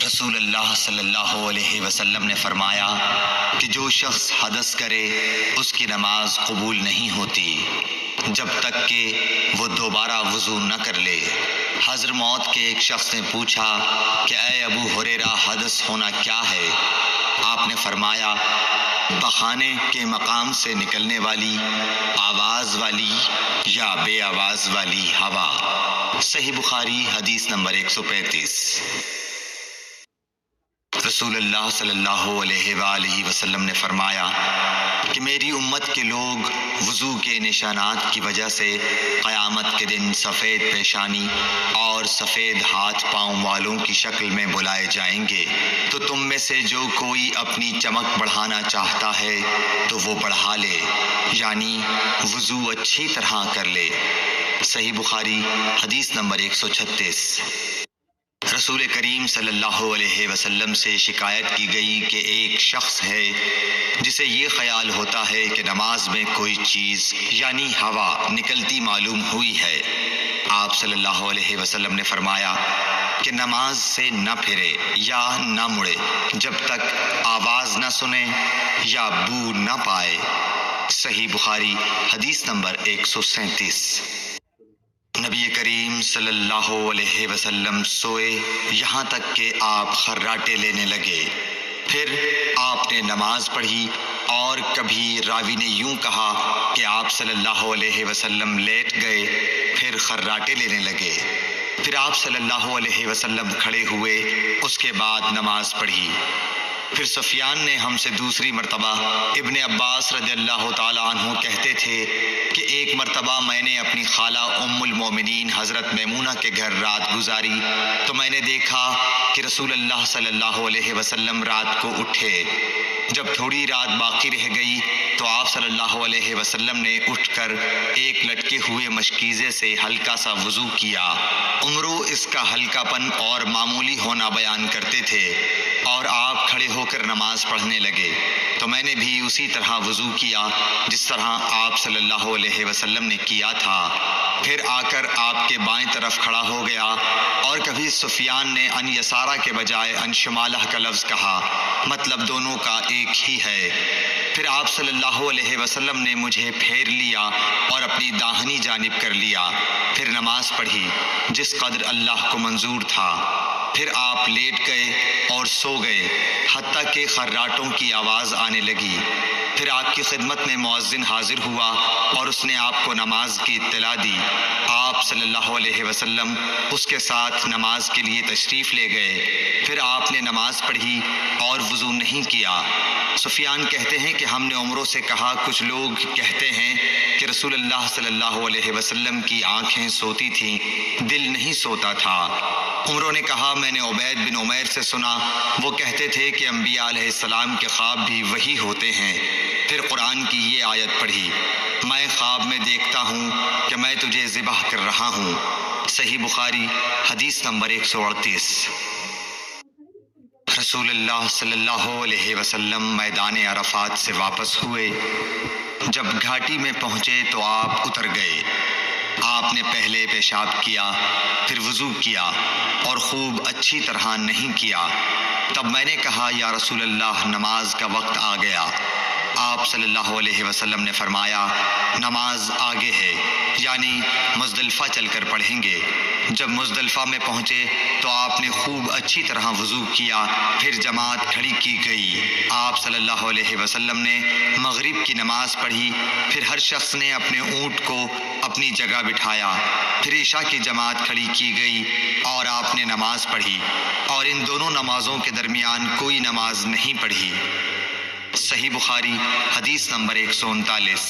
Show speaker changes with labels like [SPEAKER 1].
[SPEAKER 1] رسول اللہ صلی اللہ علیہ وسلم نے فرمایا کہ جو شخص حدث کرے اس کی نماز قبول نہیں ہوتی جب تک کہ وہ دوبارہ وضو نہ کر لے۔ حضر موت کے ایک شخص نے پوچھا کہ اے ابو ہریرہ، حدث ہونا کیا ہے؟ آپ نے فرمایا پخانے کے مقام سے نکلنے والی آواز والی یا بے آواز والی ہوا۔ صحیح بخاری حدیث نمبر 135۔ رسول اللہ صلی اللہ علیہ وآلہ وسلم نے فرمایا کہ میری امت کے لوگ وضو کے نشانات کی وجہ سے قیامت کے دن سفید پیشانی اور سفید ہاتھ پاؤں والوں کی شکل میں بلائے جائیں گے، تو تم میں سے جو کوئی اپنی چمک بڑھانا چاہتا ہے تو وہ بڑھا لے، یعنی وضو اچھی طرح کر لے۔ صحیح بخاری حدیث نمبر 136۔ رسول کریم صلی اللہ علیہ وسلم سے شکایت کی گئی کہ ایک شخص ہے جسے یہ خیال ہوتا ہے کہ نماز میں کوئی چیز یعنی ہوا نکلتی معلوم ہوئی ہے۔ آپ صلی اللہ علیہ وسلم نے فرمایا کہ نماز سے نہ پھرے یا نہ مڑے جب تک آواز نہ سنے یا بو نہ پائے۔ صحیح بخاری حدیث نمبر 137۔ نبی کریم صلی اللہ علیہ وسلم سوئے یہاں تک کہ آپ خراٹے لینے لگے، پھر آپ نے نماز پڑھی، اور کبھی راوی نے یوں کہا کہ آپ صلی اللہ علیہ وسلم لیٹ گئے پھر خراٹے لینے لگے، پھر آپ صلی اللہ علیہ وسلم کھڑے ہوئے، اس کے بعد نماز پڑھی۔ پھر سفیان نے ہم سے دوسری مرتبہ، ابن عباس رضی اللہ تعالی عنہ کہتے تھے کہ ایک مرتبہ میں نے اپنی خالہ ام المومنین حضرت میمونہ کے گھر رات گزاری تو میں نے دیکھا کہ رسول اللہ صلی اللہ علیہ وسلم رات کو اٹھے۔ جب تھوڑی رات باقی رہ گئی تو آپ صلی اللہ علیہ وسلم نے اٹھ کر ایک لٹکے ہوئے مشکیزے سے ہلکا سا وضو کیا۔ عمرو اس کا ہلکا پن اور معمولی ہونا بیان کرتے تھے، اور آپ کھڑے ہو کر نماز پڑھنے لگے تو میں نے بھی اسی طرح وضو کیا جس طرح آپ صلی اللہ علیہ وسلم نے کیا تھا، پھر آ کر آپ کے بائیں طرف کھڑا ہو گیا۔ اور کبھی سفیان نے ان یسارہ کے بجائے ان شمالہ کا لفظ کہا، مطلب دونوں کا ایک ہی ہے۔ پھر آپ صلی اللہ علیہ وسلم نے مجھے پھیر لیا اور اپنی داہنی جانب کر لیا، پھر نماز پڑھی جس قدر اللہ کو منظور تھا۔ پھر آپ لیٹ گئے اور سو گئے حتیٰ کہ خراٹوں کی آواز آنے لگی۔ پھر آپ کی خدمت میں مؤذن حاضر ہوا اور اس نے آپ کو نماز کی اطلاع دی۔ آپ صلی اللہ علیہ وسلم اس کے ساتھ نماز کے لیے تشریف لے گئے، پھر آپ نے نماز پڑھی اور وضو نہیں کیا۔ سفیان کہتے ہیں کہ ہم نے عمروں سے کہا، کچھ لوگ کہتے ہیں کہ رسول اللہ صلی اللہ علیہ وسلم کی آنکھیں سوتی تھیں، دل نہیں سوتا تھا۔ عمروں نے کہا میں نے عبید بن عمیر سے سنا، وہ کہتے تھے کہ انبیاء علیہ السلام کے خواب بھی وہی ہوتے ہیں۔ پھر قرآن کی یہ آیت پڑھی، میں خواب میں دیکھتا ہوں کہ میں تجھے ذبح کر رہا ہوں۔ صحیح بخاری حدیث نمبر 138۔ رسول اللہ صلی اللہ علیہ وسلم میدان عرفات سے واپس ہوئے۔ جب گھاٹی میں پہنچے تو آپ اتر گئے۔ آپ نے پہلے پیشاب کیا، پھر وضو کیا اور خوب اچھی طرح نہیں کیا۔ تب میں نے کہا یا رسول اللہ، نماز کا وقت آ گیا۔ آپ صلی اللہ علیہ وسلم نے فرمایا نماز آگے ہے، یعنی مزدلفہ چل کر پڑھیں گے۔ جب مزدلفہ میں پہنچے تو آپ نے خوب اچھی طرح وضو کیا، پھر جماعت کھڑی کی گئی۔ آپ صلی اللہ علیہ وسلم نے مغرب کی نماز پڑھی، پھر ہر شخص نے اپنے اونٹ کو اپنی جگہ بٹھایا، پھر عشاء کی جماعت کھڑی کی گئی اور آپ نے نماز پڑھی، اور ان دونوں نمازوں کے درمیان کوئی نماز نہیں پڑھی۔ صحیح بخاری حدیث نمبر 139۔